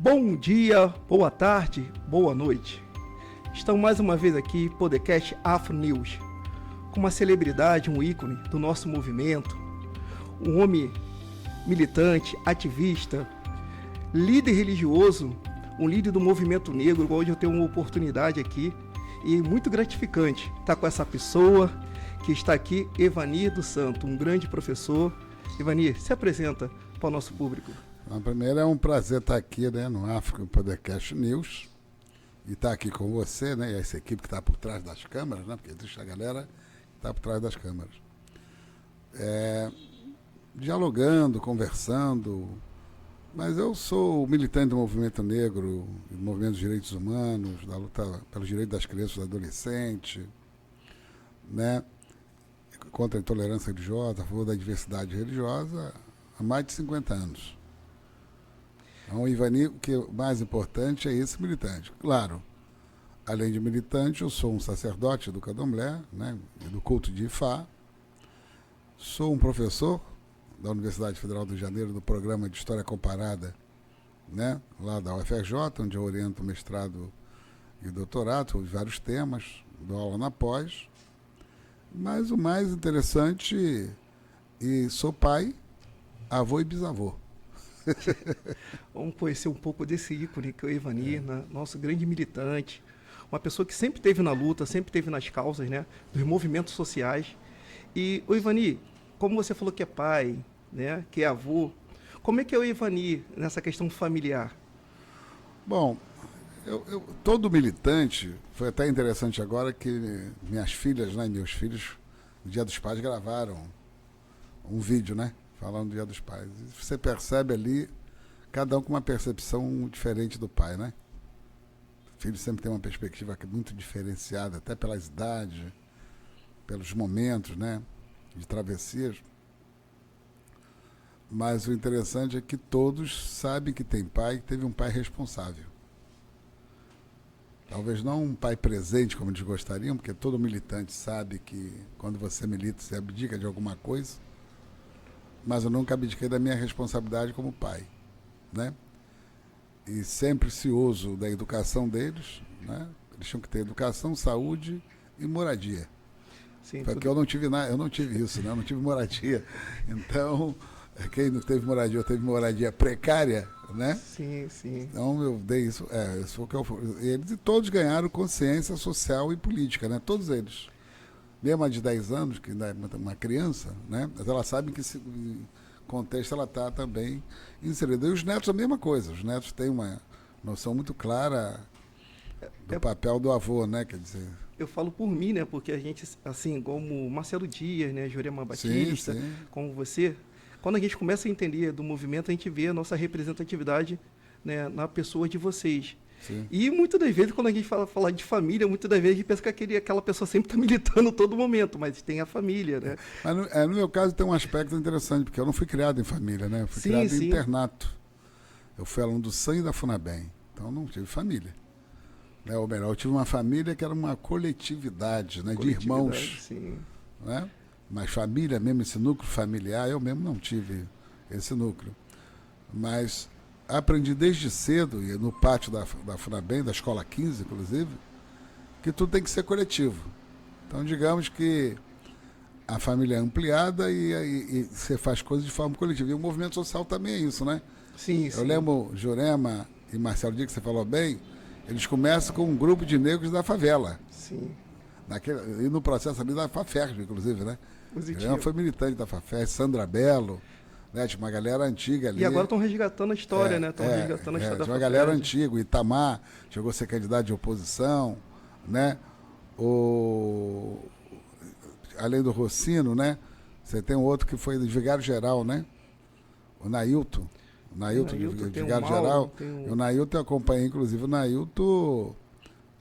Bom dia, boa tarde, boa noite. Estamos mais uma vez aqui, podcast Afro News, com uma celebridade, um ícone do nosso movimento, um homem militante, ativista, líder religioso, um líder do movimento negro. Hoje eu tenho uma oportunidade aqui e muito gratificante estar com essa pessoa que está aqui, Evanir dos Santos, um grande professor. Evanir, se apresenta para o nosso público. Primeiro, é um prazer estar aqui, né, no África Podcast News e estar aqui com você, né, e essa equipe que está por trás das câmeras, né, porque existe a galera que está por trás das câmeras. Dialogando, conversando, mas eu sou militante do movimento negro, do movimento dos direitos humanos, da luta pelos direitos das crianças e dos adolescentes, né, contra a intolerância religiosa, a favor da diversidade religiosa, há mais de 50 anos. Então, Evanir, o que é mais importante é esse militante. Claro, além de militante, eu sou um sacerdote do Candomblé, né, do culto de Ifá, sou um professor da Universidade Federal do Rio de Janeiro, do programa de História Comparada, né, lá da UFRJ, onde eu oriento mestrado e doutorado sobre vários temas, dou aula na pós, mas o mais interessante, e sou pai, avô e bisavô. Vamos conhecer um pouco desse ícone que é o Evanir, né? Nosso grande militante, uma pessoa que sempre esteve na luta, sempre esteve nas causas, né, dos movimentos sociais. E o Evanir, como você falou que é pai, né, que é avô, como é que é o Evanir nessa questão familiar? Bom, todo militante, foi até interessante agora que minhas filhas, né, meus filhos, no Dia dos Pais gravaram um vídeo, né, falando do Dia dos Pais. E você percebe ali, cada um com uma percepção diferente do pai, né? O filho sempre tem uma perspectiva muito diferenciada, até pelas idades, pelos momentos, né, de travessias. Mas o interessante é que todos sabem que tem pai, que teve um pai responsável. Talvez não um pai presente, como eles gostariam, porque todo militante sabe que quando você milita, você abdica de alguma coisa, mas eu nunca abdiquei da minha responsabilidade como pai, né? E sempre cioso da educação deles, né? Eles tinham que ter educação, saúde e moradia. Sim, porque eu não tive nada, eu não tive isso, né? Eu não tive moradia. Então, quem não teve moradia, teve moradia precária, né? Sim, sim. Então eu dei isso, isso foi o que eles, e todos ganharam consciência social e política, né? Todos eles. Mesmo a de 10 anos, que é uma criança, né? Mas ela sabe que esse contexto ela está também inserida. E os netos a mesma coisa. Os netos têm uma noção muito clara do papel do avô, né? Quer dizer... Eu falo por mim, né? Porque a gente, assim, como Marcelo Dias, né, Jurema Batista, sim. como você, quando a gente começa a entender do movimento, a gente vê a nossa representatividade, né, na pessoa de vocês. Sim. E muitas das vezes, quando a gente fala de família, muitas das vezes a gente pensa que aquela pessoa sempre está militando todo momento, mas tem a família, né? Mas no meu caso tem um aspecto interessante, porque eu não fui criado em família, né? Eu fui criado em internato. Eu fui aluno do SAM e da FUNABEM, então eu não tive família. Ou melhor, eu tive uma família que era uma coletividade, né, de irmãos. Sim. Né? Mas família mesmo, esse núcleo familiar, eu mesmo não tive esse núcleo. Mas aprendi desde cedo, e no pátio da FUNABEM, da Escola 15, inclusive, que tudo tem que ser coletivo. Então, digamos que a família é ampliada e você faz coisas de forma coletiva. E o movimento social também é isso, né? Sim. Eu lembro Jurema e Marcelo Dias, que você falou bem, eles começam com um grupo de negros da favela. Sim. E no processo ali da FAFERJ, inclusive, né? Jurema foi militante da FAFERJ, Sandra Belo, né? Tinha uma galera antiga ali. E agora estão resgatando a história, né? Estão resgatando a história da tinha uma galera antiga, o Itamar chegou a ser candidato de oposição, né? Além do Rossino, né? Você tem um outro que foi de Vigário Geral, né? O Nailton. O Nailton de Vigário Geral. O Nailton, eu acompanhei, inclusive, o Nailton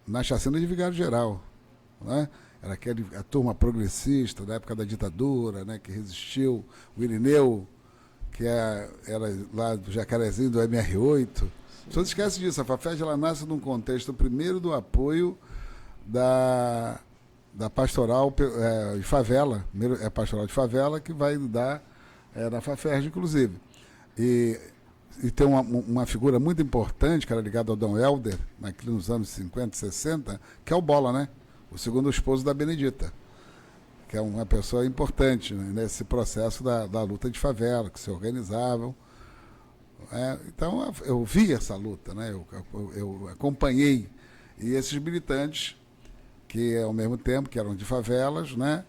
na chacina de Vigário Geral, né? Era a turma progressista da época da ditadura, né? Que resistiu. O Irineu, que era lá do Jacarezinho, do MR8. Só não esquece disso, a FAFERJ ela nasce num contexto, primeiro, do apoio da pastoral de favela. Primeiro é a pastoral de favela que vai dar na FAFERJ, inclusive. E e tem uma figura muito importante, que era ligada ao Dom Helder, naquele nos anos 50, 60, que é o Bola, né? O segundo esposo da Benedita, que é uma pessoa importante, né, nesse processo da luta de favela, que se organizavam. Então, eu vi essa luta, né? Eu acompanhei. E esses militantes, que ao mesmo tempo que eram de favelas, né?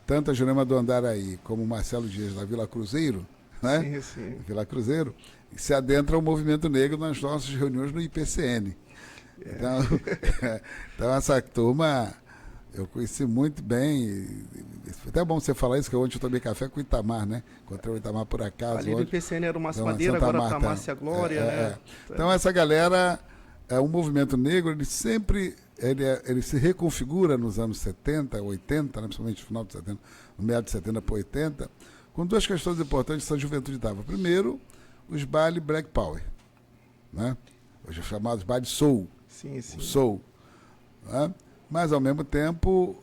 Tanto a Jurema do Andaraí como o Marcelo Dias da Vila Cruzeiro, né? Sim. Vila Cruzeiro, se adentra ao movimento negro nas nossas reuniões no IPCN. Então essa turma eu conheci muito bem. Foi até bom você falar isso, que ontem eu tomei café com o Itamar, né? Encontrei o Itamar por acaso. Ali no IPCN era o Márcio Então, Madeira, Santa agora Marta. está a Márcia Glória, né? Então essa galera, o movimento negro, ele sempre ele se reconfigura nos anos 70, 80, né? Principalmente no final de 70, no meio de 70 para 80, com duas questões importantes que essa juventude dava. Primeiro, os bailes Black Power, né? Hoje chamados bailes Soul. Sim. O Soul. Né? Mas, ao mesmo tempo,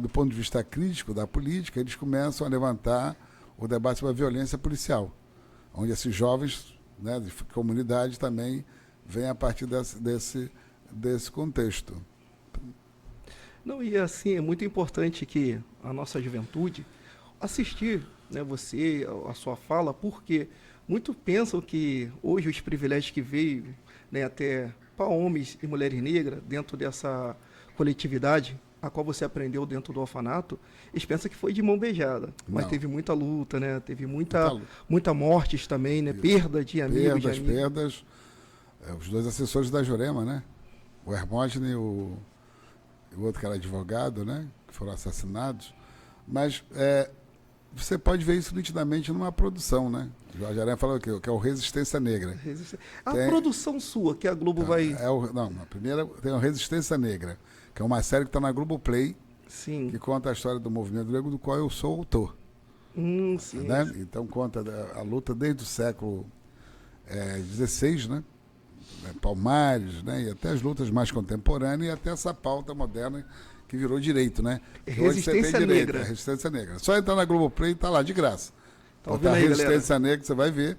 do ponto de vista crítico da política, eles começam a levantar o debate sobre a violência policial, onde esses jovens, né, de comunidade também vêm a partir desse contexto. Não, e assim, é muito importante que a nossa juventude assistir, né, você, a sua fala, porque muitos pensam que hoje os privilégios que veio, né, até para homens e mulheres negras, dentro dessa coletividade, a qual você aprendeu dentro do orfanato, eles pensam que foi de mão beijada. Mas teve muita luta, né? Teve muita mortes também, né? Perda de amigos. Perdas. Os dois assessores da Jurema, né? O Hermógenes e o outro que era advogado, né? Que foram assassinados. Mas você pode ver isso nitidamente numa produção, né? O Jorge Aranha falou que é o Resistência Negra. A produção sua, que a Globo vai... a primeira tem o Resistência Negra, que é uma série que está na Globoplay, sim, que conta a história do movimento negro, do qual eu sou autor. Sim. Né? Então conta a luta desde o século XVI, né? Palmares, né? E até as lutas mais contemporâneas, e até essa pauta moderna que virou direito, né? Resistência Negra. Resistência Negra. Só entrar na Globoplay e tá lá, de graça. Tá ouvindo aí, Resistência galera? Negra, você vai ver.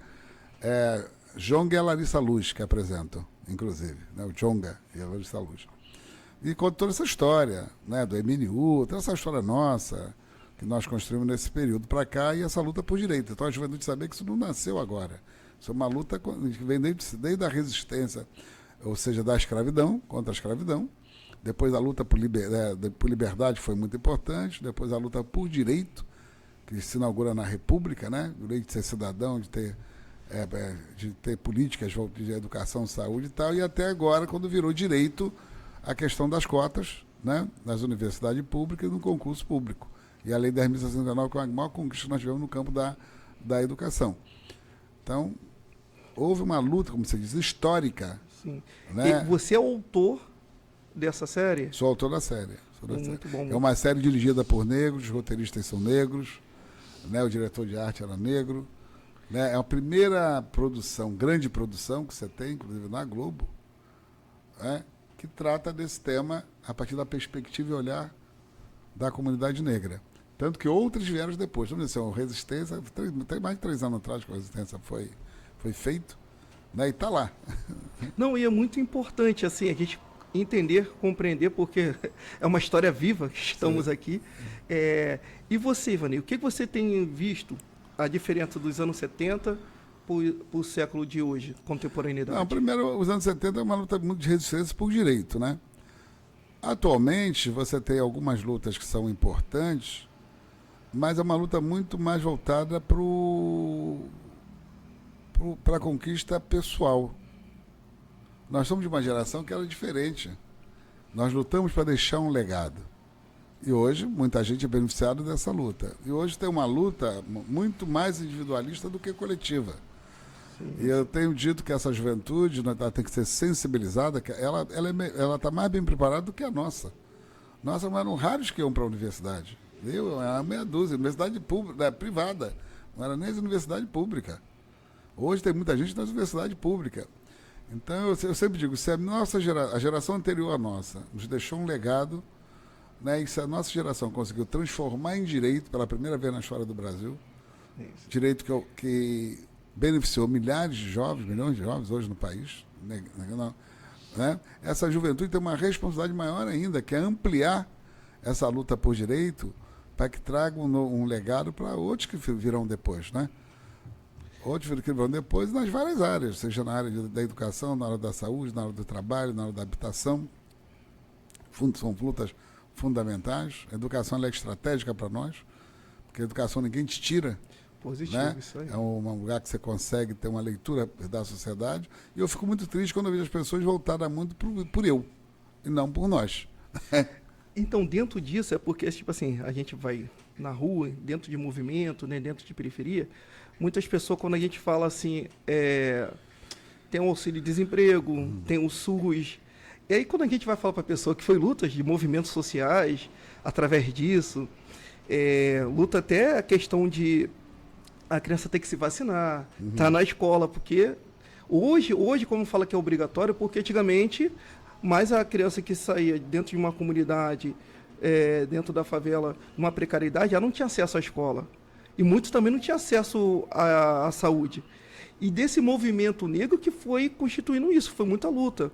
Jonga e a Larissa Luz que apresentam, inclusive. Né? O Jonga e a Larissa Luz. E conta toda essa história, né? Do MNU, toda essa história nossa, que nós construímos nesse período para cá, e essa luta por direito. Então a juventude saber que isso não nasceu agora. Isso é uma luta que vem desde a resistência, ou seja, da escravidão, contra a escravidão. Depois a luta por liberdade foi muito importante. Depois a luta por direito, que se inaugura na República, né? O direito de ser cidadão, de ter políticas de educação, saúde e tal. E até agora, quando virou direito, a questão das cotas, né? Nas universidades públicas e no concurso público. E a Lei 10.069, que é a maior conquista que nós tivemos no campo da educação. Então, houve uma luta, como você diz, histórica. Sim. Né? E você é autor dessa série? Sou autor da série. Muito bom. É uma série dirigida por negros, os roteiristas são negros, né? O diretor de arte era negro. Né? É a primeira produção, grande produção que você tem, inclusive na Globo, né? Que trata desse tema a partir da perspectiva e olhar da comunidade negra. Tanto que outras vieram depois. Vamos dizer assim, o Resistência, tem mais de 3 anos atrás que a Resistência foi feito, né? E está lá. Não, e é muito importante assim, a gente entender, compreender, porque é uma história viva que estamos Sim. aqui. E você, Ivani, o que você tem visto a diferença dos anos 70 para o século de hoje, contemporaneidade? Não, primeiro, os anos 70 é uma luta muito de resistência por direito, né? Atualmente, você tem algumas lutas que são importantes, mas é uma luta muito mais voltada para a conquista pessoal. Nós somos de uma geração que era diferente. Nós lutamos para deixar um legado. E hoje, muita gente é beneficiada dessa luta. E hoje tem uma luta muito mais individualista do que coletiva. Sim. E eu tenho dito que essa juventude, ela tem que ser sensibilizada, que ela está mais bem preparada do que a nossa. Nossa, eram raros que iam para a universidade. Era meia dúzia, universidade pública, privada. Não era nem universidade pública. Hoje tem muita gente na universidade pública. Então, eu sempre digo, se a geração anterior à nossa nos deixou um legado, né, e se a nossa geração conseguiu transformar em direito pela primeira vez na história do Brasil, direito que beneficiou milhares de jovens, milhões de jovens hoje no país, né? Essa juventude tem uma responsabilidade maior ainda, que é ampliar essa luta por direito para que traga um legado para outros que virão depois, né? Outros que virão depois nas várias áreas, seja na área da educação, na área da saúde, na área do trabalho, na área da habitação. São lutas fundamentais. A educação ela é estratégica para nós, porque a educação ninguém te tira. Positivo, né? Isso aí. É um lugar que você consegue ter uma leitura da sociedade. E eu fico muito triste quando eu vejo as pessoas voltadas muito por eu, e não por nós. Então, dentro disso, é porque, tipo assim, a gente vai na rua, dentro de movimento, né, dentro de periferia, muitas pessoas, quando a gente fala assim, tem o auxílio-desemprego, tem o SUS. E aí, quando a gente vai falar para a pessoa que foi lutas de movimentos sociais, através disso, luta até a questão de a criança ter que se vacinar, tá na escola, porque hoje, como fala que é obrigatório, porque antigamente, mais a criança que saía dentro de uma comunidade, dentro da favela, numa precariedade, já não tinha acesso à escola. E muitos também não tinham acesso à saúde. E desse movimento negro que foi constituindo isso, foi muita luta.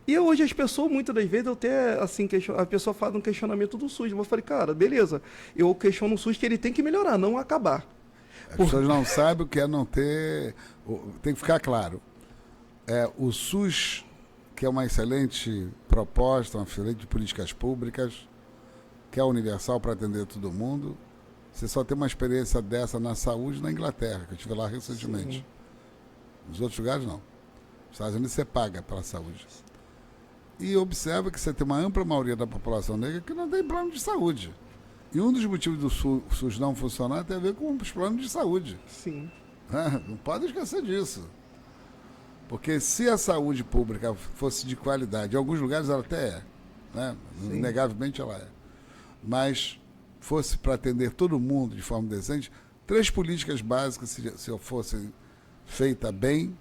E hoje as pessoas, muitas das vezes, eu até, assim, a pessoa faz um questionamento do SUS. Eu falei, cara, beleza, eu questiono o SUS que ele tem que melhorar, não acabar. As pessoas não sabem o que é não ter... Tem que ficar claro. O SUS, que é uma excelente proposta, uma excelente políticas públicas, que é universal para atender todo mundo, você só tem uma experiência dessa na saúde na Inglaterra, que eu estive lá recentemente. Sim. Nos outros lugares, não. Nos Estados Unidos você paga pela saúde. E observa que você tem uma ampla maioria da população negra que não tem plano de saúde. E um dos motivos do SUS não funcionar tem a ver com os planos de saúde. Sim. Não pode esquecer disso. Porque se a saúde pública fosse de qualidade, em alguns lugares ela até é, né? Inegavelmente ela é, mas fosse para atender todo mundo de forma decente, 3 políticas básicas, se fossem feitas bem,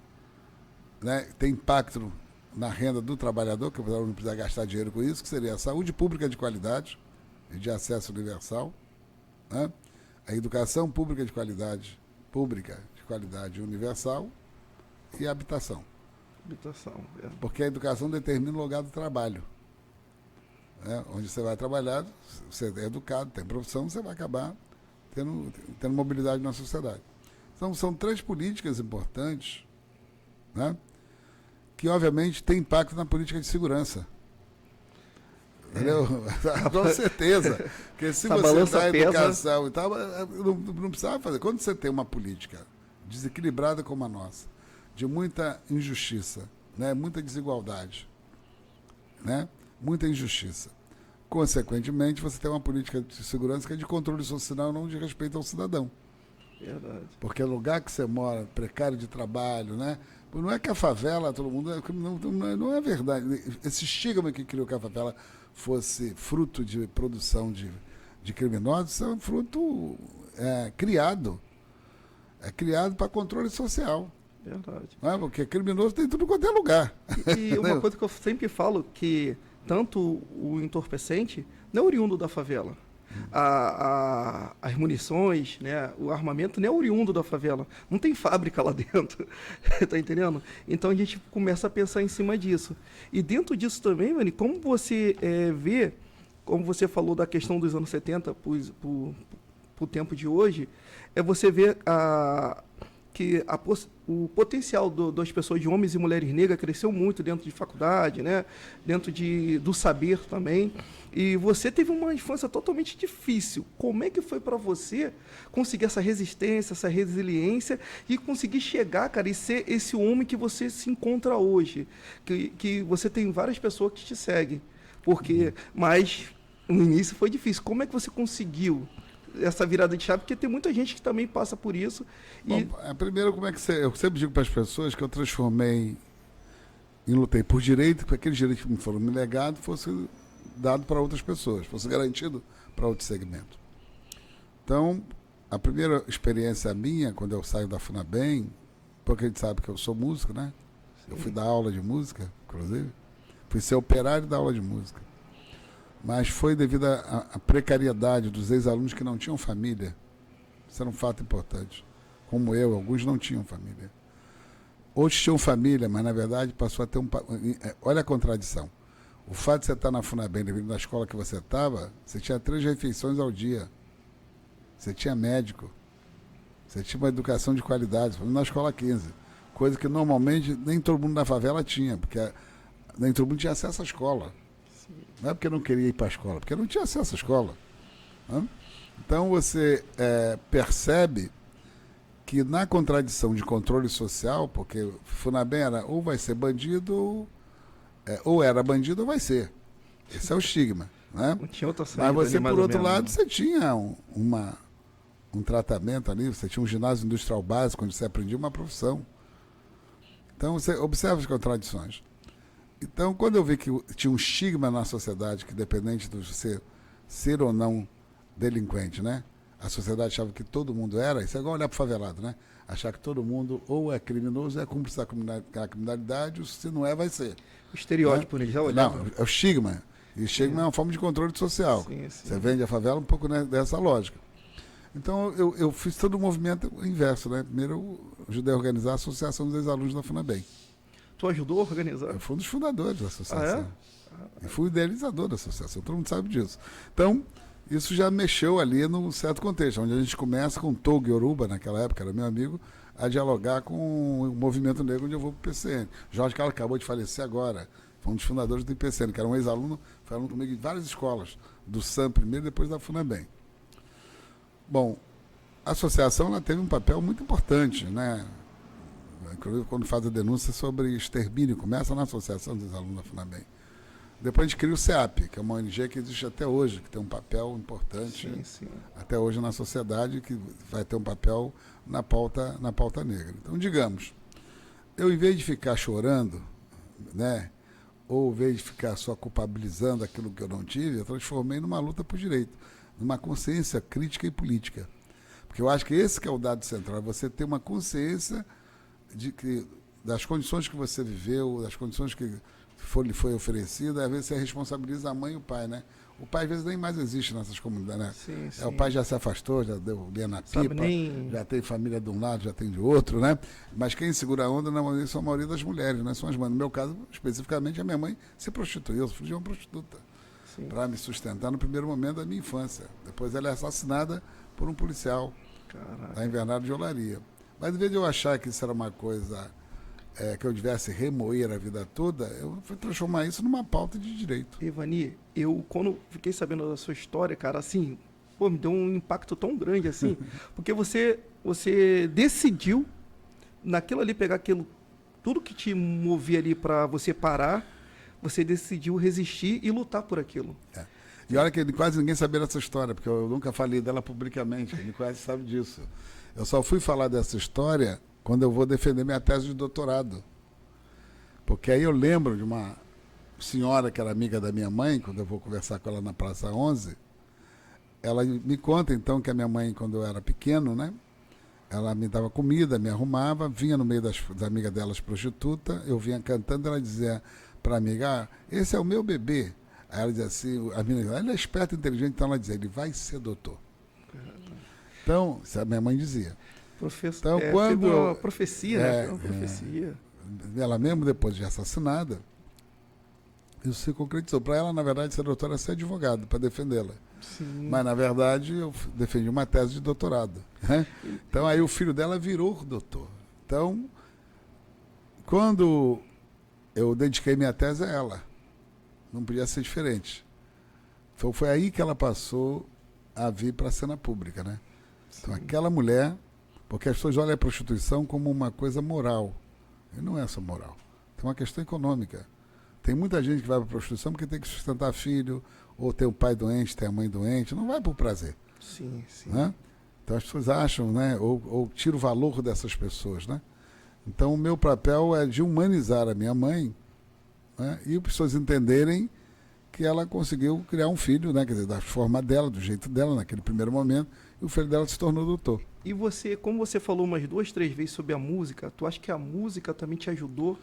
né, tem impacto na renda do trabalhador, que o trabalhador não precisa gastar dinheiro com isso, que seria a saúde pública de qualidade e de acesso universal, né? A educação pública de qualidade universal e a habitação. Porque a educação determina o lugar do trabalho. Né? Onde você vai trabalhar, você é educado, tem profissão, você vai acabar tendo mobilidade na sociedade. Então, são 3 políticas importantes, né? Que, obviamente, têm impacto na política de segurança. Entendeu? Com certeza. Porque se você dá educação e tal, não precisava fazer. Quando você tem uma política desequilibrada como a nossa, de muita injustiça, né? Muita desigualdade, né? Muita injustiça. Consequentemente, você tem uma política de segurança que é de controle social, não de respeito ao cidadão. Verdade. Porque o lugar que você mora, precário de trabalho, né? Não é que a favela, todo mundo... Não é verdade. Esse estigma que criou que a favela fosse fruto de produção de criminosos, isso é um fruto criado. É criado para controle social. Verdade. Não é? Porque criminoso tem tudo quanto é lugar. E uma coisa que eu sempre falo, que tanto o entorpecente não é oriundo da favela. As munições, né, o armamento não é oriundo da favela. Não tem fábrica lá dentro. Tá entendendo? Então a gente começa a pensar em cima disso. E dentro disso também, Vani, como você vê, como você falou da questão dos anos 70 para o tempo de hoje, você vê que o potencial das pessoas, de homens e mulheres negras, cresceu muito dentro de faculdade, né? Dentro do saber também. E você teve uma infância totalmente difícil. Como é que foi para você conseguir essa resistência, essa resiliência e conseguir chegar, cara, e ser esse homem que você se encontra hoje? Que você tem várias pessoas que te seguem. Mas no início foi difícil. Como é que você conseguiu essa virada de chave? Porque tem muita gente que também passa por isso. Bom, primeiro, como é que eu sempre digo para as pessoas que eu transformei e lutei por direito, para aquele direito que me foram me legado fosse dado para outras pessoas, fosse garantido para outro segmento. Então, a primeira experiência minha, quando eu saio da FUNABEM, porque a gente sabe que eu sou músico, né? Sim. Eu fui dar aula de música, inclusive, fui ser operário da aula de música. Mas foi devido à precariedade dos ex-alunos que não tinham família. Isso era um fato importante. como eu, alguns não tinham família. Outros tinham família, mas na verdade passou a ter olha a contradição. O fato de você estar na FUNABEM, devido na escola que você estava, você tinha 3 refeições ao dia. Você tinha médico. Você tinha uma educação de qualidade, na escola 15. Coisa que normalmente nem todo mundo na favela tinha, porque nem todo mundo tinha acesso à escola. Sim. Não é porque não queria ir para a escola, porque não tinha acesso à escola. Né? Então você percebe que na contradição de controle social, porque FUNABEM era ou vai ser bandido, ou era bandido ou vai ser. Esse é o estigma. Né? Não tinha outra saída. Mas você, por outro mesmo, lado, né? você tinha um tratamento ali, você tinha um ginásio industrial básico, onde você aprendia uma profissão. Então, você observa as contradições. Então, quando eu vi que tinha um estigma na sociedade, que dependente de você ser ou não delinquente, né? A sociedade achava que todo mundo era, isso é igual olhar para o favelado, né? Achar que todo mundo ou é criminoso, é cúmplice da criminalidade, ou se não é, vai ser. O estereótipo, né? Já olhava. Não, é o estigma. E o estigma é uma forma de controle social. Sim. Você vende a favela um pouco, né, dessa lógica. Então, eu fiz todo o movimento inverso, né? Primeiro, eu ajudei a organizar a Associação dos Ex-Alunos da FUNABEM. Tu ajudou a organizar? Eu fui um dos fundadores da associação. É? E fui o idealizador da associação, todo mundo sabe disso. Então, isso já mexeu ali num certo contexto, onde a gente começa com o Togo Yoruba, naquela época, era meu amigo, a dialogar com o movimento negro, onde eu vou para o IPCN. Jorge Carlos acabou de falecer agora, foi um dos fundadores do IPCN, que era um ex-aluno, foi aluno comigo em várias escolas, do SAM primeiro e depois da FUNABEM. Bom, a associação ela teve um papel muito importante, né? Inclusive, quando faz a denúncia sobre extermínio, começa na Associação dos Alunos da FUNABEM. Depois a gente cria o CEAP, que é uma ONG que existe até hoje, que tem um papel importante até hoje na sociedade, que vai ter um papel na pauta negra. Então, digamos, eu, em vez de ficar chorando, né, ou em vez de ficar só culpabilizando aquilo que eu não tive, eu transformei numa luta por direito, numa consciência crítica e política. Porque eu acho que esse que é o dado central, você ter uma consciência das condições que você viveu, das condições que lhe foi oferecida, às vezes você responsabiliza a mãe e o pai, né? O pai às vezes nem mais existe nessas comunidades, né? Sim. O pai já se afastou, já deu linha na pipa, nem... já tem família de um lado, já tem de outro, né? Mas quem segura a onda, na maioria, são a maioria das mulheres, né? São as mães. No meu caso, especificamente, a minha mãe se prostituiu, eu fui de uma prostituta para me sustentar no primeiro momento da minha infância. Depois ela é assassinada por um policial da Invernada de Olaria. Mas, em vez de eu achar que isso era uma coisa que eu devesse remoer a vida toda, eu fui transformar isso numa pauta de direito. Evani, eu, quando fiquei sabendo da sua história, cara, assim, pô, me deu um impacto tão grande, assim, porque você decidiu, naquilo ali, pegar aquilo, tudo que te movia ali para você parar, você decidiu resistir e lutar por aquilo. E olha que quase ninguém sabia dessa história, porque eu nunca falei dela publicamente, quem me conhece sabe disso. Eu só fui falar dessa história quando eu vou defender minha tese de doutorado. Porque aí eu lembro de uma senhora que era amiga da minha mãe, quando eu vou conversar com ela na Praça 11, ela me conta então que a minha mãe, quando eu era pequeno, né, ela me dava comida, me arrumava, vinha no meio das amigas delas prostituta, eu vinha cantando, ela dizia para a amiga, esse é o meu bebê. Aí ela dizia assim, a menina, ele é esperto e inteligente, então ela dizia, ele vai ser doutor. Então, isso a minha mãe dizia. Então, quando uma profecia, né? Uma profecia. Ela mesmo, depois de assassinada, isso se concretizou. Para ela, na verdade, ser doutora é ser advogado, para defendê-la. Mas, na verdade, eu defendi uma tese de doutorado. Né? Então, aí o filho dela virou doutor. Então, quando eu dediquei minha tese a ela, não podia ser diferente. Então, foi aí que ela passou a vir para a cena pública, né? Então, aquela mulher, porque as pessoas olham a prostituição como uma coisa moral. E não é só moral. Tem uma questão econômica. Tem muita gente que vai para a prostituição porque tem que sustentar filho, ou tem o pai doente, tem a mãe doente, não vai por prazer. Sim. Né? Então as pessoas acham, né? Ou tira o valor dessas pessoas, né? Então o meu papel é de humanizar a minha mãe, né? E as pessoas entenderem que ela conseguiu criar um filho, né? Quer dizer, da forma dela, do jeito dela, naquele primeiro momento, e o filho dela se tornou doutor. E você, como você falou umas 2, 3 vezes sobre a música, tu acha que a música também te ajudou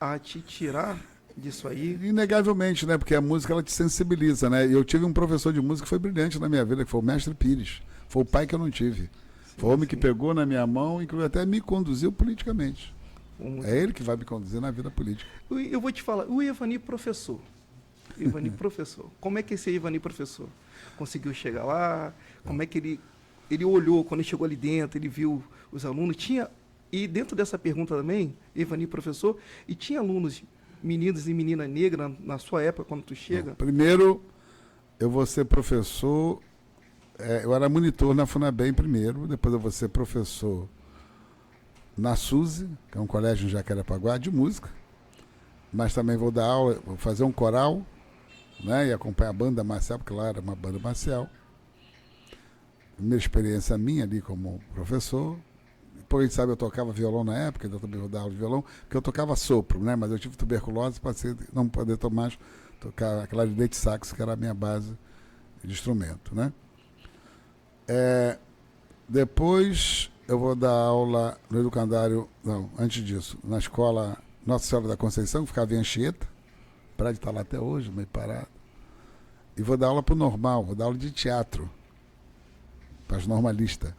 a te tirar disso aí? Inegavelmente, né? Porque a música, ela te sensibiliza, né? E eu tive um professor de música que foi brilhante na minha vida, que foi o Mestre Pires. Foi o pai que eu não tive. Foi o homem que pegou na minha mão e que até me conduziu politicamente. É ele que vai me conduzir na vida política. Eu vou te falar, o Evani professor. Evani professor. Como é que esse Evani professor conseguiu chegar lá? Como é que ele olhou quando ele chegou ali dentro, ele viu os alunos? E dentro dessa pergunta também, Evani professor, e tinha alunos, meninos e meninas negras na sua época, quando tu chega? Primeiro, eu vou ser professor, eu era monitor na FUNABEM primeiro, depois eu vou ser professor na SUSE, que é um colégio em Jacarepaguá, de música, mas também vou dar aula, vou fazer um coral, né, e acompanhar a banda marcial, porque lá era uma banda marcial. Primeira experiência minha ali como professor. Depois, sabe, eu tocava violão na época, ainda também vou dar aula de violão, porque eu tocava sopro, né, mas eu tive tuberculose, passei a não poder tocar clarinete e sax, que era a minha base de instrumento, né. Depois eu vou dar aula no educandário, não, antes disso, na escola Nossa Senhora da Conceição, que ficava em Anchieta, o prédio está lá até hoje, meio parado. E vou dar aula para o normal, vou dar aula de teatro, para os normalistas.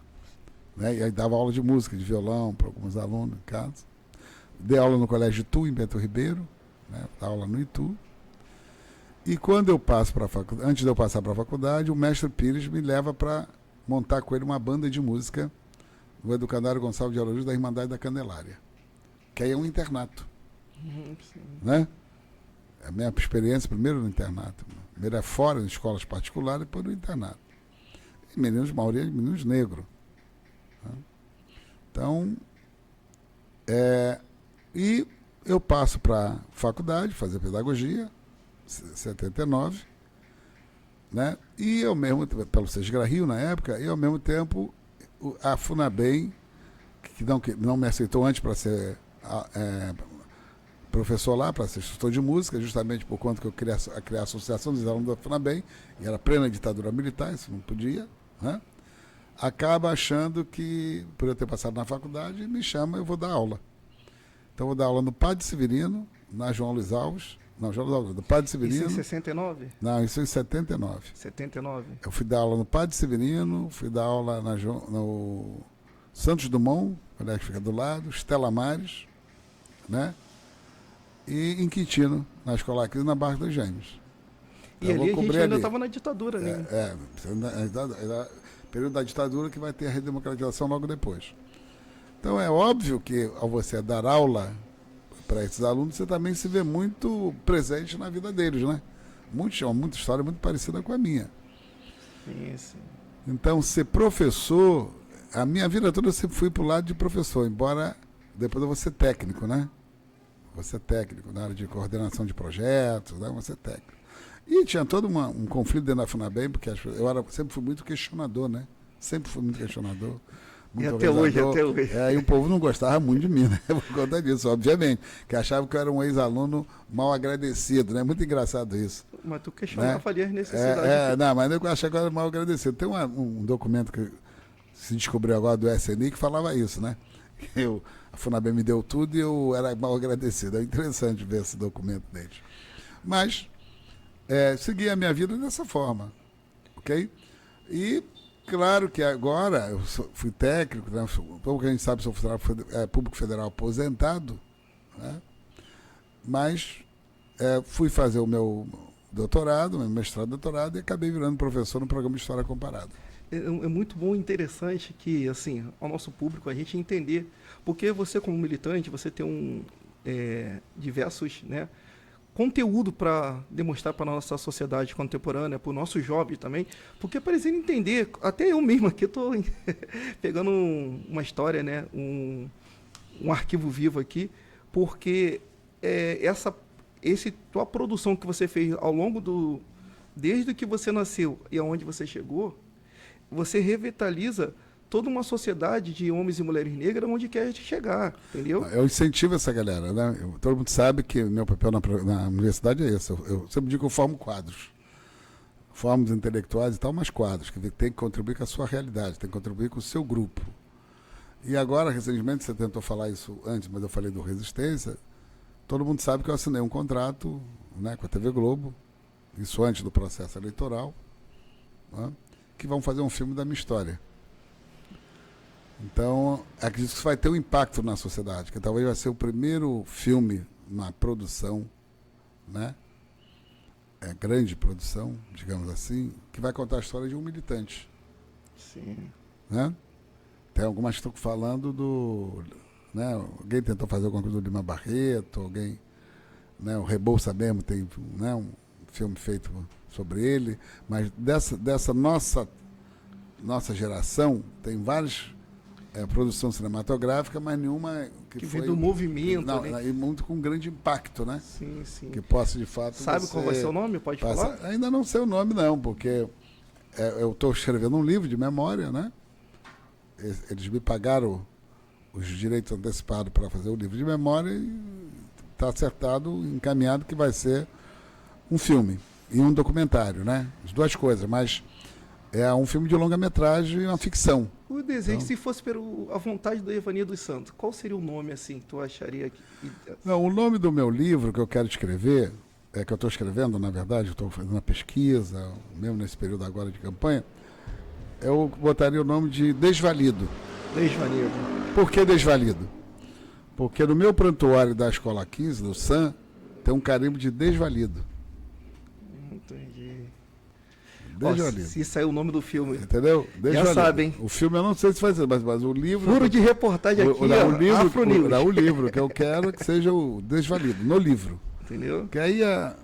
Né? E aí dava aula de música, de violão, para alguns alunos em casa. Dei aula no Colégio Itu, em Bento Ribeiro, né? Dei aula no Itu. E quando eu passo para a faculdade, antes de eu passar para a faculdade, o mestre Pires me leva para montar com ele uma banda de música no Educandário Gonçalves de Araújo da Irmandade da Candelária, que aí é um internato. Né? A minha experiência primeiro no internato. Primeiro é fora, em escolas particulares, depois no internato. E meninos, maioria de meninos negros. Né? Então, e eu passo para a faculdade, fazer pedagogia, 79, né? E ao mesmo tempo, pelo Sesgra Rio na época, e ao mesmo tempo a FUNABEM, que não me aceitou antes para ser professor lá, para ser instrutor de música, justamente por conta que eu queria criar a associação dos alunos da FUNABEM, e era plena ditadura militar, isso não podia, né? Acaba achando que, por eu ter passado na faculdade, me chama, eu vou dar aula. Então eu vou dar aula no Padre Severino, na João Luiz Alves, não, João Luiz Alves, do Padre Severino. Isso em 69? Não, isso em 79. 79. Eu fui dar aula no Padre Severino, fui dar aula no Santos Dumont, que fica do lado, Estela Maris, né? E em Quintino, na escola aqui, na Barra dos Gêmeos. E então, ali a gente ainda estava na ditadura, né? Período da ditadura que vai ter a redemocratização logo depois. Então é óbvio que ao você dar aula para esses alunos, você também se vê muito presente na vida deles, né? Muita história muito parecida com a minha. Sim. Então, ser professor, a minha vida toda eu sempre fui para o lado de professor, embora depois eu vou ser técnico, né? Vou ser técnico na área de coordenação de projetos, né? Vou ser técnico. E tinha todo um conflito dentro da FUNABEM, porque sempre fui muito questionador, né? Sempre fui muito questionador. E até hoje. E o povo não gostava muito de mim, né? Por conta disso, obviamente. Que achava que eu era um ex-aluno mal agradecido, né? Muito engraçado isso. Mas tu questionava ali as necessidades. Não, mas eu achava que eu era mal agradecido. Tem um documento que se descobriu agora do SNI que falava isso, né? A FUNABEM me deu tudo e eu era mal agradecido. É interessante ver esse documento deles. Mas segui a minha vida dessa forma, ok? E claro que agora eu fui técnico, né? Pouco que a gente sabe, sou funcionário público federal aposentado, né? Mas fui fazer o meu doutorado, meu mestrado e doutorado, e acabei virando professor no programa de História Comparada. É muito bom e interessante que, assim, ao nosso público, a gente entender, porque você como militante, você tem diversos, né, conteúdo para demonstrar para a nossa sociedade contemporânea, para o nosso jovem também, porque para eles entender, até eu mesmo aqui estou pegando uma história, né, um arquivo vivo aqui, porque tua produção que você fez ao longo desde que você nasceu e aonde você chegou, você revitaliza toda uma sociedade de homens e mulheres negras onde quer chegar, entendeu? Eu incentivo essa galera, né? Todo mundo sabe que o meu papel na universidade é esse. Eu sempre digo que eu formo quadros. Formo os intelectuais e tal, mas quadros, que tem que contribuir com a sua realidade, tem que contribuir com o seu grupo. E agora, recentemente, você tentou falar isso antes, mas eu falei do Resistência, todo mundo sabe que eu assinei um contrato, né, com a TV Globo, isso antes do processo eleitoral, né, que vão fazer um filme da minha história. Então, acredito que isso vai ter um impacto na sociedade, que talvez vai ser o primeiro filme, uma produção, né? Grande produção, digamos assim, que vai contar a história de um militante. Sim. Né? Tem algumas que estão falando do... Né? Alguém tentou fazer alguma coisa do Lima Barreto, alguém... Né? O Rebouça mesmo tem, né? Um filme feito sobre ele, mas dessa nossa geração tem várias produção cinematográfica, mas nenhuma que foi veio do movimento, não, né? E muito com grande impacto, né? Sim, sim. Que possa de fato. Sabe qual vai ser o nome? Pode falar? Ainda não sei o nome não, porque eu estou escrevendo um livro de memória, né? Eles me pagaram os direitos antecipados para fazer o livro de memória e está acertado, encaminhado que vai ser um filme e um documentário, né? As duas coisas, mas é um filme de longa-metragem e uma ficção. O desejo, se fosse a vontade da Evania dos Santos, qual seria o nome assim que tu acharia que... Não, o nome do meu livro que eu quero escrever, que eu estou escrevendo, na verdade, estou fazendo uma pesquisa, mesmo nesse período agora de campanha, eu botaria o nome de Desvalido. Desvalido. Por que Desvalido? Porque no meu prontuário da Escola 15, do SAM, tem um carimbo de Desvalido. Entendi. Desvalido. Se sair o nome do filme. Entendeu? Já sabe, hein? O filme eu não sei se vai ser, mas o livro... Furo de reportagem aqui, Afro News. O livro que eu quero que seja o Desvalido, no livro. Entendeu? Que aí a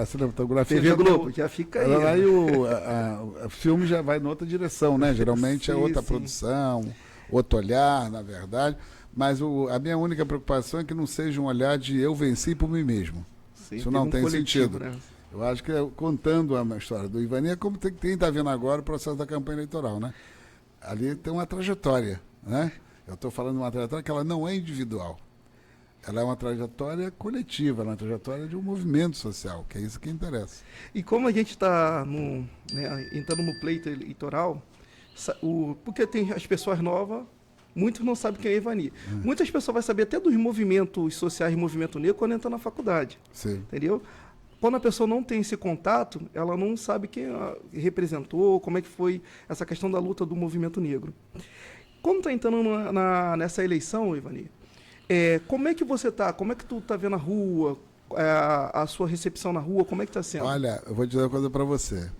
cinematografia... TV Globo, já fica aí. Aí o filme já vai em outra direção, né? Geralmente é outra produção, outro olhar, na verdade. Mas a minha única preocupação é que não seja um olhar de eu venci por mim mesmo. Sim, isso não tem sentido. Né? Eu acho que contando a história do Ivani, como quem está vendo agora o processo da campanha eleitoral, né? Ali tem uma trajetória, né? Eu estou falando de uma trajetória que ela não é individual. Ela é uma trajetória coletiva, ela é uma trajetória de um movimento social, que é isso que interessa. E como a gente está entrando no pleito eleitoral, porque tem as pessoas novas, muitos não sabem quem é Ivani. Muitas pessoas vão saber até dos movimentos sociais e movimento negro quando entra na faculdade. Sim. Entendeu? Quando a pessoa não tem esse contato, ela não sabe quem representou, como é que foi essa questão da luta do movimento negro. Quando está entrando nessa eleição, Ivani, como é que você está? Como é que tu está vendo a rua, a sua recepção na rua, como é que está sendo? Olha, eu vou dizer uma coisa para você.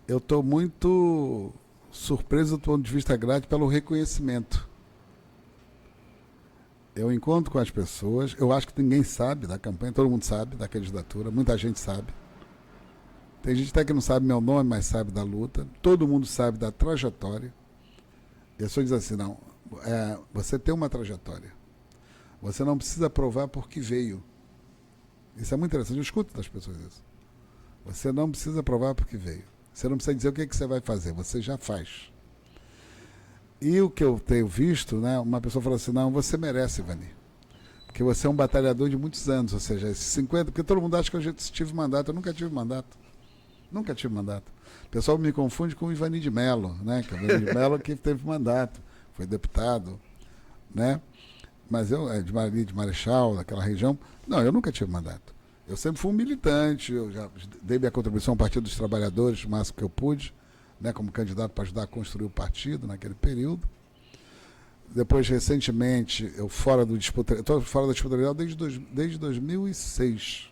Eu estou muito surpreso do ponto de vista grato pelo reconhecimento. Eu encontro com as pessoas, eu acho que ninguém sabe da campanha, todo mundo sabe da candidatura, muita gente sabe. Tem gente até que não sabe meu nome, mas sabe da luta. Todo mundo sabe da trajetória. E a pessoa diz assim, não, você tem uma trajetória. Você não precisa provar por que veio. Isso é muito interessante, eu escuto das pessoas isso. Você não precisa provar por que veio. Você não precisa dizer o que você vai fazer, você já faz. E o que eu tenho visto, né, uma pessoa falou assim, não, você merece, Ivani. Porque você é um batalhador de muitos anos, ou seja, esses 50, porque todo mundo acha que eu já tive mandato, eu nunca tive mandato. Nunca tive mandato. O pessoal me confunde com o Ivani de Mello, né, que é o Ivani de Mello que teve mandato, foi deputado, né, mas eu, de Marechal, daquela região, não, eu nunca tive mandato. Eu sempre fui um militante, eu já dei minha contribuição ao Partido dos Trabalhadores, o máximo que eu pude, né, como candidato para ajudar a construir o partido naquele período. Depois, recentemente, eu estou fora da disputa legal desde 2006.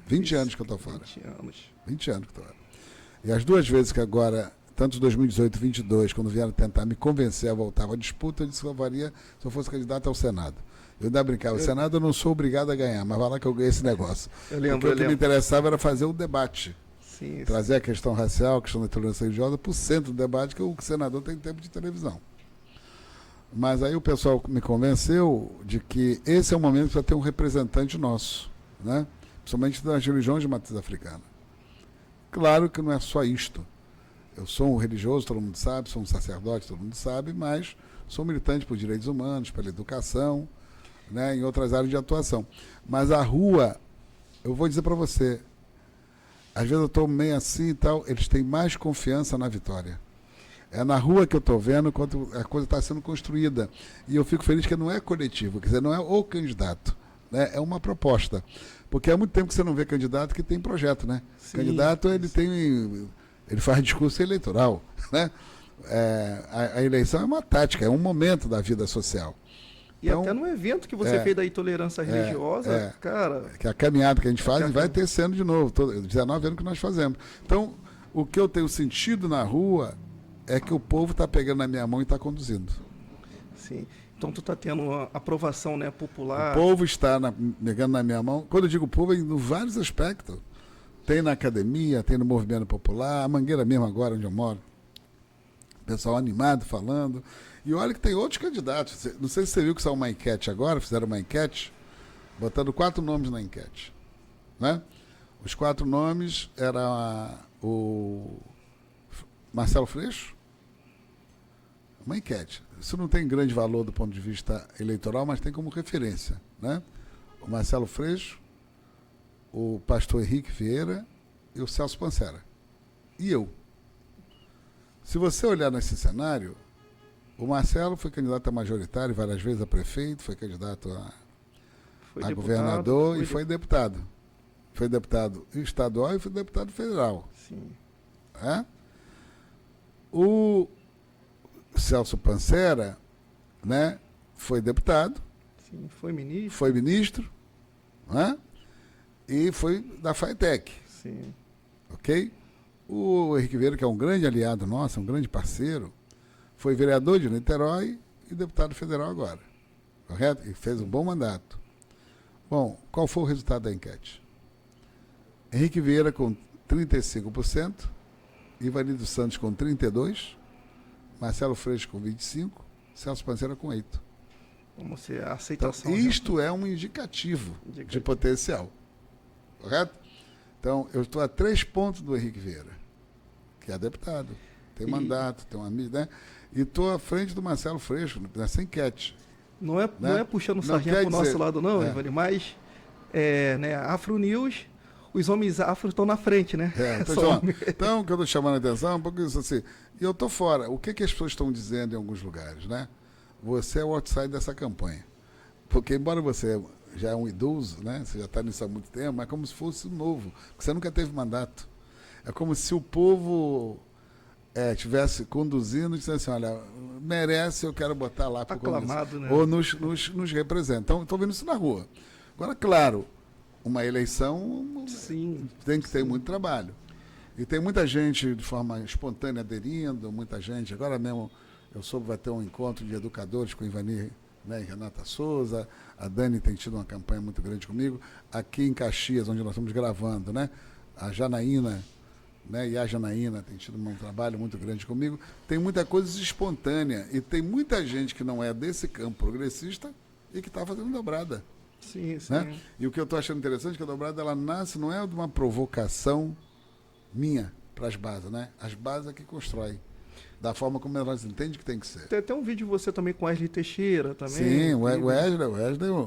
20 anos que eu estou fora. 20 anos que estou fora. E as duas vezes que agora, tanto 2018 e 2022, quando vieram tentar me convencer a voltar à disputa, eu disse que eu faria se eu fosse candidato ao Senado. Eu ainda brincava, o Senado eu não sou obrigado a ganhar, mas vai lá que eu ganhei esse negócio. O que me interessava era fazer o debate. Sim, trazer a questão racial, a questão da tolerância religiosa para o centro do debate, que o senador tem tempo de televisão. Mas aí o pessoal me convenceu de que esse é o momento para ter um representante nosso, né? Principalmente das religiões de matriz africana. Claro que não é só isto. Eu sou um religioso, todo mundo sabe, sou um sacerdote, todo mundo sabe, mas sou militante por direitos humanos, pela educação, né, em outras áreas de atuação. Mas a rua, eu vou dizer para você, às vezes eu estou meio assim e tal, eles têm mais confiança na vitória. É na rua que eu estou vendo quanto a coisa está sendo construída. E eu fico feliz que não é coletivo, quer dizer, não é o candidato, né? É uma proposta. Porque há muito tempo que você não vê candidato que tem projeto, né? Sim, candidato, ele faz discurso eleitoral, né? A eleição é uma tática, é um momento da vida social. E então, até no evento que você fez da intolerância religiosa, cara... Que a caminhada que a gente faz vai ter sendo de novo, 19 anos que nós fazemos. Então, o que eu tenho sentido na rua é que o povo está pegando na minha mão e está conduzindo. Sim. Então tu está tendo uma aprovação, né, popular. O povo está pegando na minha mão. Quando eu digo povo, é em vários aspectos. Tem na academia, tem no movimento popular, a Mangueira mesmo agora, onde eu moro. Pessoal animado, falando. E olha que tem outros candidatos. Não sei se você viu que saiu uma enquete agora, fizeram uma enquete, botando 4 nomes na enquete. Né? Os 4 nomes eram o Marcelo Freixo. Uma enquete. Isso não tem grande valor do ponto de vista eleitoral, mas tem como referência. Né? O Marcelo Freixo, o pastor Henrique Vieira e o Celso Pancera. E eu. Se você olhar nesse cenário, o Marcelo foi candidato a majoritário várias vezes a prefeito, foi candidato a governador e foi deputado. Foi deputado estadual e foi deputado federal. Sim. O Celso Pancera, né, foi deputado. Sim, foi ministro. Foi ministro. Né, e foi da FATEC. Sim. Ok? O Henrique Vieira, que é um grande aliado nosso, um grande parceiro, foi vereador de Niterói e deputado federal agora. Correto? E fez um bom mandato. Bom, qual foi o resultado da enquete? Henrique Vieira com 35%, Ivanildo Santos com 32%, Marcelo Freixo com 25%, Celso Pancera com 8%. Como se a aceitação... Então, isto é um indicativo de potencial. Correto? Então, eu estou a 3 pontos do Henrique Vieira, que é deputado, tem mandato, tem uma mídia, né? E estou à frente do Marcelo Freixo, nessa enquete. Não é puxando sardinha para o nosso lado, não, Ivani, mas né, Afro News, os homens afro estão na frente, né? Então, o que eu estou chamando a atenção, um pouco isso assim, e eu estou fora. O que as pessoas estão dizendo em alguns lugares, né? Você é o outside dessa campanha. Porque, embora você já é um idoso, né? Você já está nisso há muito tempo, mas é como se fosse novo, porque você nunca teve mandato. É como se o povo estivesse conduzindo e dissesse assim, olha, merece, eu quero botar lá para aclamado, né? Ou nos representa. Então, estou vendo isso na rua. Agora, claro, uma eleição tem que ter muito trabalho. E tem muita gente de forma espontânea aderindo, muita gente. Agora mesmo, eu soube, vai ter um encontro de educadores com Ivani, né, e Renata Souza. A Dani tem tido uma campanha muito grande comigo. Aqui em Caxias, onde nós estamos gravando, né, a Janaína, né, e a Janaína tem tido um trabalho muito grande comigo. Tem muita coisa espontânea. E tem muita gente que não é desse campo progressista e que está fazendo dobrada. Sim, sim. Né? E o que eu estou achando interessante é que a dobrada ela nasce, não é de uma provocação minha para as bases, né? As bases é que constroem. Da forma como elas entendem que tem que ser. Tem até um vídeo de você também com Wesley Teixeira também. Sim, o Wesley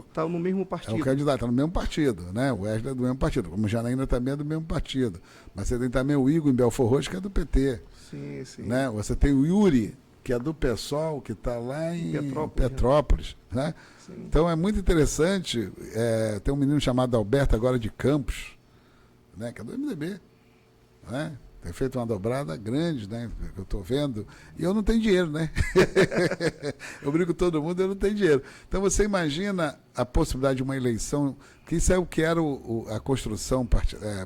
está no mesmo partido. É o candidato, está no mesmo partido, né? O Wesley é do mesmo partido. Como Janaína também é do mesmo partido. Mas você tem também o Igor em Belfort Roxo, que é do PT. Sim, sim. Né? Você tem o Yuri, que é do PSOL, que está lá em Petrópolis. Né? Então é muito interessante. Tem um menino chamado Alberto agora de Campos, né? Que é do MDB. Né? Tem feito uma dobrada grande, né? Que eu estou vendo. E eu não tenho dinheiro, né? Eu brigo com todo mundo, eu não tenho dinheiro. Então você imagina a possibilidade de uma eleição, que isso é o que era a construção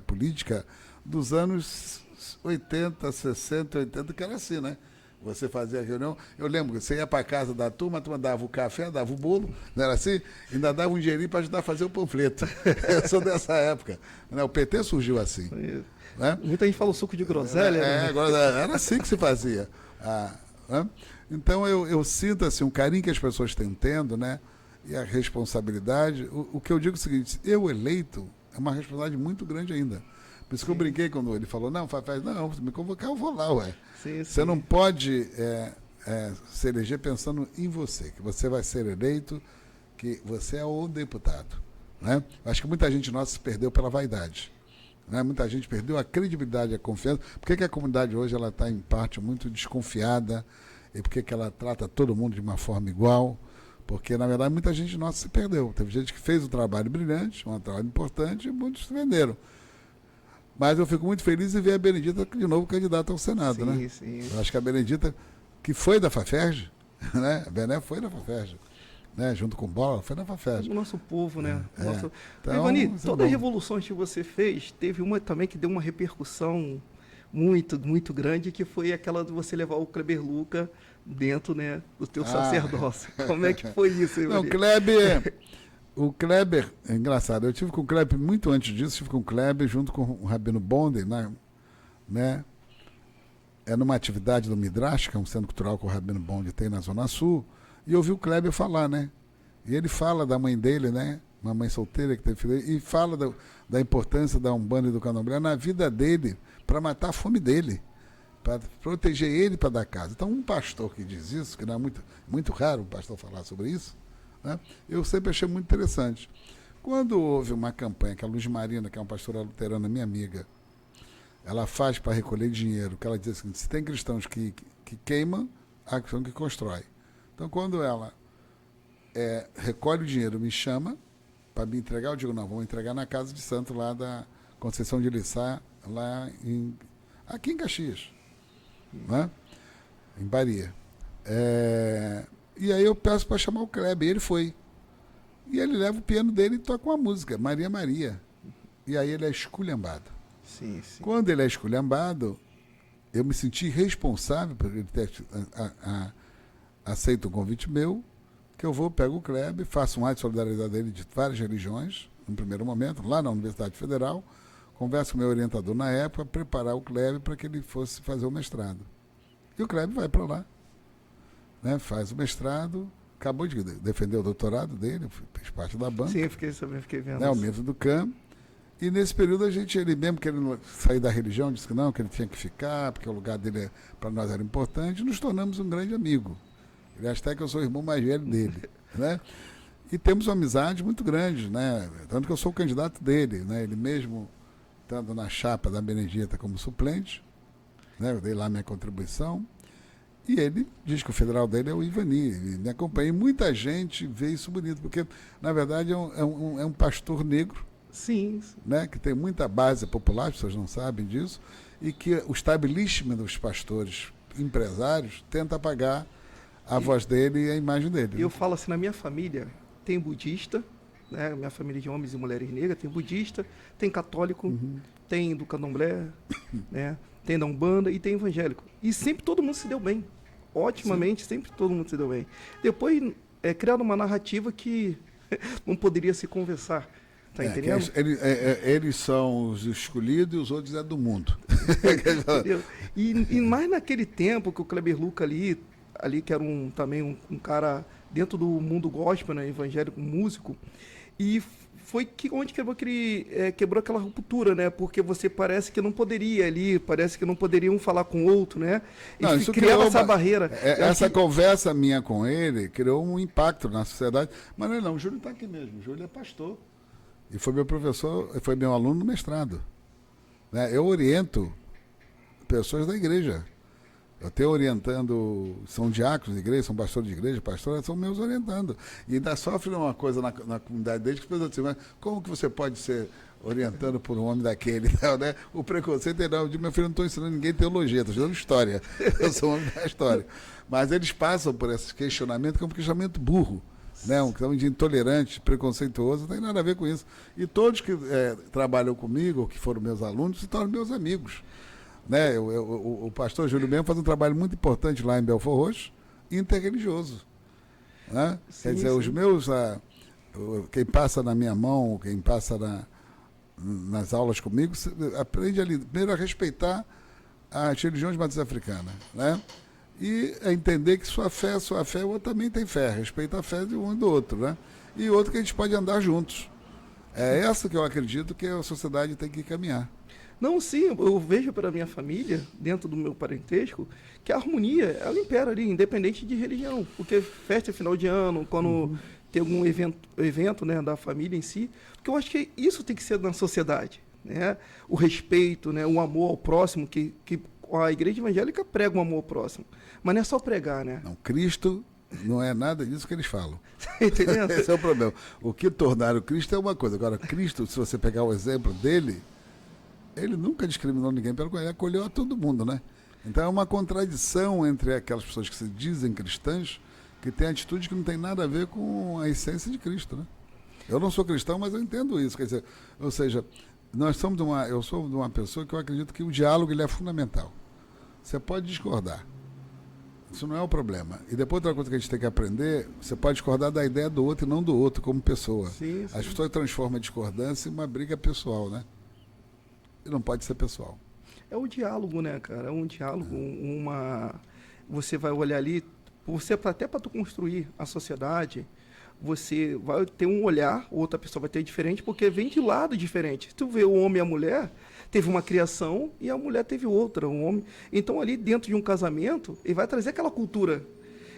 política dos anos 80, 60, 80, que era assim, né? Você fazia a reunião, eu lembro que você ia para a casa da turma, a turma dava o café, dava o bolo, não era assim? Ainda dava um dinheirinho para ajudar a fazer o panfleto. Eu sou dessa época. O PT surgiu assim. Né? Muita gente fala o suco de groselha. Agora era assim que se fazia. Né? Então eu sinto assim, um carinho que as pessoas têm tendo, né? E a responsabilidade. O que eu digo é o seguinte, eu eleito é uma responsabilidade muito grande ainda. Por isso que eu brinquei quando ele falou, não, não, se me convocar, eu vou lá, ué. Sim. Você não pode se eleger pensando em você, que você vai ser eleito, que você é o deputado. Né? Acho que muita gente nossa se perdeu pela vaidade. Né? Muita gente perdeu a credibilidade, a confiança. Por que a comunidade hoje está, em parte, muito desconfiada? E por que ela trata todo mundo de uma forma igual? Porque, na verdade, muita gente nossa se perdeu. Teve gente que fez um trabalho brilhante, um trabalho importante, e muitos se venderam. Mas eu fico muito feliz em ver a Benedita de novo candidata ao Senado, né? Sim. Eu acho que a Benedita que foi da Faférj, né? A Bené foi da Faférj, né? Junto com Bola, foi da Faférj. O nosso povo, né? Então, Ivani, todas bom. as revoluções que você fez, teve uma também que deu uma repercussão muito, muito grande, que foi aquela de você levar o Kleber Lucas dentro, né, do teu sacerdócio. Como é que foi isso, Ivani? Não, o Kleber, é engraçado, eu tive com o Kleber muito antes disso, tive com o Kleber junto com o Rabino Bonder, né? É numa atividade do Midrash, que é um centro cultural que o Rabino Bonder tem na Zona Sul, e eu ouvi o Kleber falar, né? E ele fala da mãe dele, né? Uma mãe solteira que teve filho, e fala da importância da Umbanda e do Candomblé na vida dele, para matar a fome dele, para proteger ele para dar casa. Então, um pastor que diz isso, que não é muito raro um pastor falar sobre isso, né? Eu sempre achei muito interessante. Quando houve uma campanha que a Luz Marina, que é uma pastora luterana, minha amiga, ela faz para recolher dinheiro, que ela diz assim, se tem cristãos que queimam, há cristão que constrói. Então, quando ela recolhe o dinheiro, me chama para me entregar, eu digo, não, vamos entregar na casa de santo lá da Conceição de Liçá, aqui em Caxias, né? Em Bahia. E aí eu peço para chamar o Kleber, e ele foi. E ele leva o piano dele e toca uma música, Maria Maria. E aí ele é esculhambado. Sim, sim. Quando ele é esculhambado, eu me senti responsável por ele ter aceito o convite meu, que eu pego o Kleber, faço um ato de solidariedade dele de várias religiões, no primeiro momento, lá na Universidade Federal, converso com o meu orientador na época, preparar o Kleber para que ele fosse fazer o mestrado. E o Kleber vai para lá, né? Faz o mestrado, acabou de defender o doutorado dele, fez parte da banca. Sim, eu fiquei vendo. Né, o membro do CAM. E nesse período ele mesmo querendo sair da religião, disse que não, que ele tinha que ficar, porque o lugar dele para nós era importante, e nos tornamos um grande amigo. Ele acha até que eu sou o irmão mais velho dele, né? E temos uma amizade muito grande, né? Tanto que eu sou o candidato dele, né? Ele mesmo estando na chapa da Benedita como suplente, né? Eu dei lá minha contribuição. E ele diz que o federal dele é o Ivani. Ele me acompanha. E muita gente vê isso bonito, porque, na verdade, é um pastor negro. Sim. Né? Que tem muita base popular, as pessoas não sabem disso, e que o establishment dos pastores empresários tenta apagar a voz dele e a imagem dele. Eu falo assim, na minha família tem budista, né? Minha família de homens e mulheres negras, tem budista, tem católico, tem do candomblé, né? Tem da Umbanda e tem evangélico. E sempre todo mundo se deu bem. Otimamente, sempre todo mundo se deu bem. Depois é criada uma narrativa que não poderia se conversar. Tá entendendo? Eles são os escolhidos e os outros é do mundo. e mais naquele tempo que o Kleber Lucas ali que era também um cara dentro do mundo gospel, né, evangélico, músico, e foi onde quebrou aquela ruptura, né? Porque você parece que não poderia ali, parece que não poderiam falar com o outro, né? E não, isso criava essa barreira. Essa conversa minha com ele criou um impacto na sociedade. Mas não, o Júlio está aqui mesmo. O Júlio é pastor. E foi meu professor, foi meu aluno no mestrado. Né? Eu oriento pessoas da igreja. Eu tenho orientando, são diáconos de igreja, são pastores de igreja, pastores, são meus orientando. E ainda sofre uma coisa na comunidade deles que as pessoas dizem, mas como que você pode ser orientando por um homem daquele? Não, né? O preconceito é não. Eu digo, meu filho, não estou ensinando ninguém teologia, estou ensinando história. Eu sou um homem da história. Mas eles passam por esse questionamento, que é um questionamento burro. Né, um questionamento de intolerante, preconceituoso, não tem nada a ver com isso. E todos que trabalham comigo, ou que foram meus alunos, se tornam meus amigos. Né? O pastor Júlio mesmo faz um trabalho muito importante lá em Belfort Roxo, interreligioso. Né? Sim, quer dizer, sim. os meus, quem passa na minha mão, quem passa nas aulas comigo, aprende ali, primeiro a respeitar as religiões de matriz africana, né? E a entender que sua fé, o outro também tem fé, respeita a fé de um e do outro, né? E outro que a gente pode andar juntos. É essa que eu acredito que a sociedade tem que caminhar. Não, sim, eu vejo pela minha família, dentro do meu parentesco, que a harmonia, ela impera ali, independente de religião. Porque festa final de ano, quando tem algum evento, né, da família em si, porque eu acho que isso tem que ser na sociedade, né? O respeito, né, o amor ao próximo, que a igreja evangélica prega o amor ao próximo. Mas não é só pregar, né? Não, Cristo não é nada disso que eles falam. Entendendo? Esse é o problema. O que tornaram Cristo é uma coisa. Agora, Cristo, se você pegar o exemplo dele, ele nunca discriminou ninguém, pelo contrário, ele acolheu a todo mundo, né? Então é uma contradição entre aquelas pessoas que se dizem cristãs, que têm atitudes que não tem nada a ver com a essência de Cristo, né? Eu não sou cristão, mas eu entendo isso. Quer dizer, ou seja, eu sou de uma pessoa que eu acredito que o diálogo ele é fundamental. Você pode discordar. Isso não é o problema. E depois outra coisa que a gente tem que aprender, você pode discordar da ideia do outro e não do outro como pessoa. Sim. As pessoas transformam a discordância em uma briga pessoal, né? E não pode ser pessoal. É o diálogo, né, cara? É um diálogo, Você vai olhar ali, até para tu construir a sociedade, você vai ter um olhar, outra pessoa vai ter diferente, porque vem de lado diferente. Se tu vê o homem e a mulher, teve uma criação e a mulher teve outra, um homem. Então, ali dentro de um casamento, ele vai trazer aquela cultura.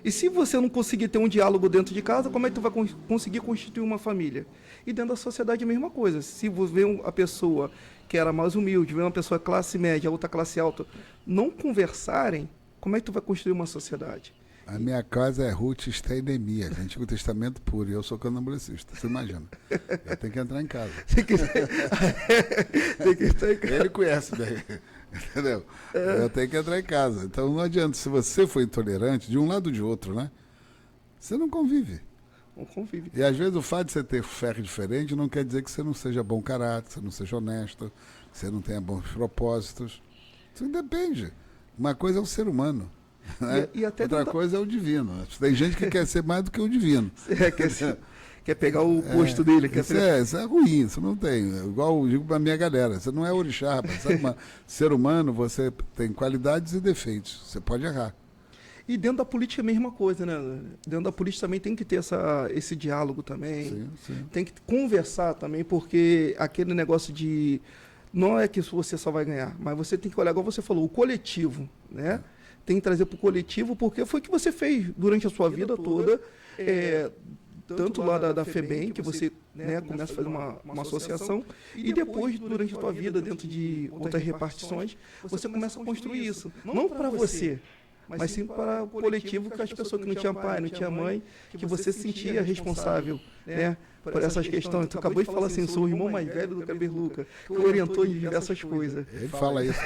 E se você não conseguir ter um diálogo dentro de casa, como é que tu vai conseguir constituir uma família? E dentro da sociedade a mesma coisa. Se você vê a pessoa que era mais humilde, vê uma pessoa classe média, outra classe alta, não conversarem, como é que tu vai construir uma sociedade? A minha casa é Ruth Steinemia, Antigo Testamento puro, e eu sou candomblessista, você imagina. Eu tenho que entrar em casa. Tem que entrar em casa. Ele conhece daí, entendeu? Eu tenho que entrar em casa. Então não adianta, se você for intolerante, de um lado ou de outro, né? Você não convive. Não convive. E às vezes o fato de você ter fé diferente não quer dizer que você não seja bom caráter, que você não seja honesto, que você não tenha bons propósitos. Isso depende. Uma coisa é o ser humano. Né? E até outra coisa é o divino. Tem gente que quer ser mais do que o divino. Quer pegar o posto dele. Isso é ruim, isso não tem. Igual eu digo para a minha galera, você não é orixá, sabe? Ser humano, você tem qualidades e defeitos. Você pode errar. E dentro da política é a mesma coisa, né? Dentro da política também tem que ter esse diálogo também. Sim. Tem que conversar também, porque aquele negócio de... Não é que você só vai ganhar, mas você tem que olhar, igual você falou, o coletivo, né? Tem que trazer para o coletivo, porque foi o que você fez durante a sua vida toda, tanto lá da FEBEM, que você começa a fazer uma associação, e depois, durante a sua vida, dentro de outras repartições, você começa a construir isso. Não para você, mas sim para o coletivo, que as pessoas que não tinham pai, não tinham mãe, que você se sentia responsável, né, por essas questões. Tu acabou de falar assim, sou o irmão mais velho do Caberluca, que orientou em diversas coisas. Ele fala isso,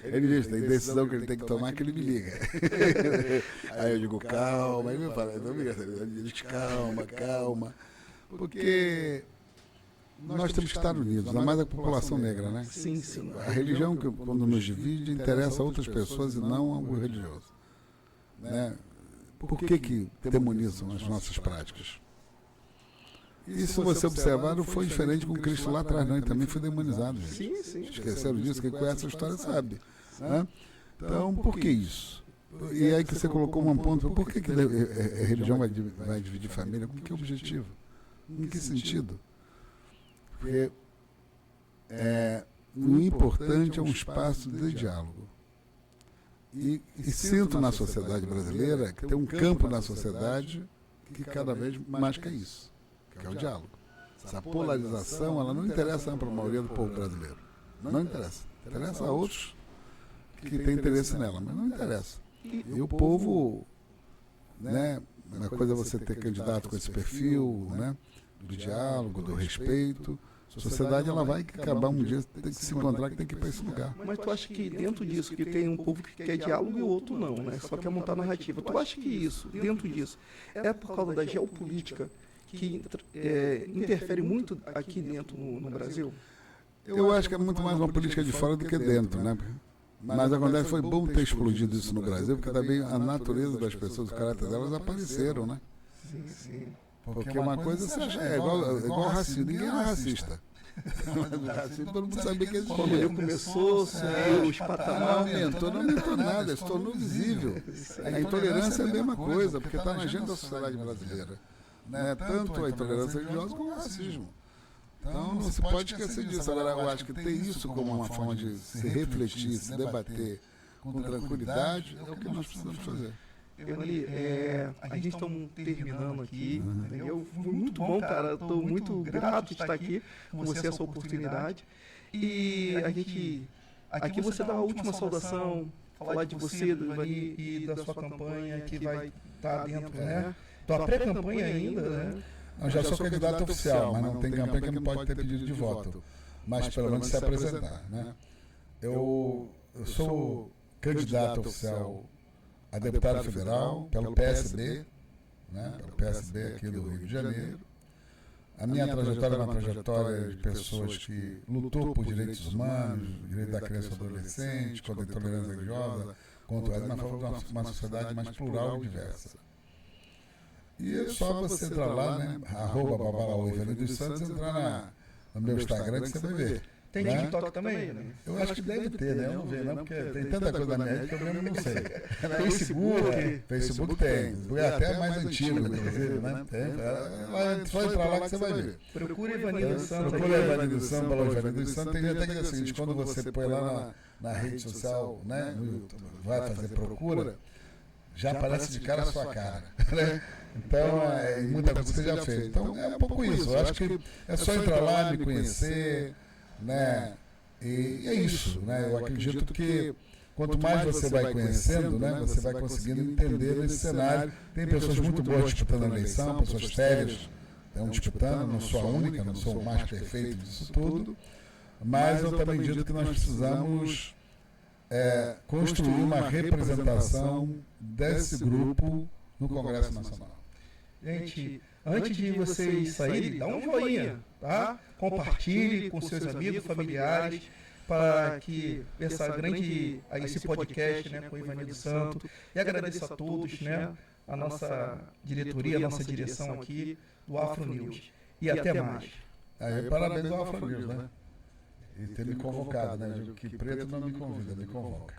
ele diz, tem decisão que ele tem que tomar que ele me liga. Aí eu digo, calma, aí ele fala, não me liga, ele diz, calma, porque nós temos que estar unidos, ainda mais a população negra, né? Sim. A religião, quando nos divide, interessa a outras pessoas e não ao religioso. Né? Por que demonizam as nossas práticas? E se você observar, não foi diferente com Cristo lá atrás, não. Ele também foi demonizado, gente. Sim. Esqueceram disso? Quem conhece a história sabe. Né? Então, por que isso? E aí que você colocou um ponto, por que a religião vai dividir família? Com que objetivo? Em que sentido? Porque o importante é um espaço de diálogo. E sinto na sociedade brasileira que tem um campo na sociedade que cada vez mais quer isso, que é o diálogo. Essa polarização, ela não interessa para a maioria do povo brasileiro. Não interessa. Interessa a outros que têm interesse nela, mas não interessa. E o povo, né, uma coisa é você ter candidato com esse perfil, né, do diálogo, do respeito. A sociedade, ela vai acabar um dia, tem que se encontrar, que tem que ir para esse lugar. Mas tu acha que dentro disso, que tem um povo que quer diálogo e o outro não, né? Só quer montar narrativa. Tu acha que isso, dentro disso, é por causa da geopolítica que interfere muito aqui dentro no Brasil? Eu acho que é muito mais uma política de fora do que dentro, né? Mas acontece, foi bom ter explodido isso no Brasil, porque também a natureza das pessoas, o caráter delas apareceram, né? Sim. Porque uma coisa você acha, é igual racismo, ninguém é racista. Racismo, todo mundo sabia que existia. Quando ele começou, subiu os patamares. Não aumentou nada, se tornou visível. A intolerância é a mesma coisa, porque está na agenda da sociedade brasileira. Né? Tanto a intolerância religiosa como o racismo. Então não se pode esquecer disso. Agora, eu acho que ter isso como uma forma de se refletir, se debater com tranquilidade, é o que nós precisamos fazer. Ernali, a gente está terminando aqui, entendeu? Foi muito bom, cara. Estou muito grato de estar aqui com você, essa oportunidade. E aqui você dá a última saudação, falar de você, do Ivani e da sua campanha que vai estar dentro, né? Tua pré-campanha ainda, né? Eu já sou candidato oficial, mas não tem campanha que não pode ter pedido de voto. Mas pelo menos se apresentar, né? Eu sou candidato oficial a deputado federal pelo PSB, né? Pelo PSB aqui do Rio de Janeiro. A minha trajetória é uma trajetória de pessoas que lutou por direitos humanos, direito da criança e do adolescente, contra a intolerância religiosa, contra uma sociedade mais plural e diversa. E é só você entrar lá, né? @babalaú Ivanildo dos Santos, entrar no meu Instagram que você vai ver. Tem TikTok também, né? Eu acho que deve ter, né? Eu não vejo, né? Porque tem tanta coisa na minha rede que eu mesmo não sei. Facebook tem. É até mais antigo, inclusive, né? Tem. Só entrar lá que você vai ver. Procura Ivanildo Santos. Procura Ivanildo Santos, Balão Ivanildo Santos. Tem até que dizer o seguinte, quando você põe lá na rede social, né? No YouTube, vai fazer procura, já aparece de cara a sua cara, né? Então, muita coisa que você já fez. Então, é um pouco isso. Eu acho que é só entrar lá, me conhecer, né? E é isso, né? Eu acredito que quanto mais você vai conhecendo, né, você vai conseguindo entender esse cenário. Tem pessoas muito boas disputando a eleição, pessoas sérias disputando, não sou a única, não sou o mais perfeito disso tudo, mas eu também digo que nós precisamos construir uma representação desse grupo no Congresso Nacional. Gente, antes de vocês saírem, dá um joinha, tá? Compartilhe com seus amigos, familiares, para que esse podcast, né, com o Ivanildo Santos. E agradeço a todos, né, a nossa diretoria, a nossa direção aqui do Afro News. E até mais. Parabéns ao Afro News, né? E ter me convocado, né? Que preto não me convida, me convoca.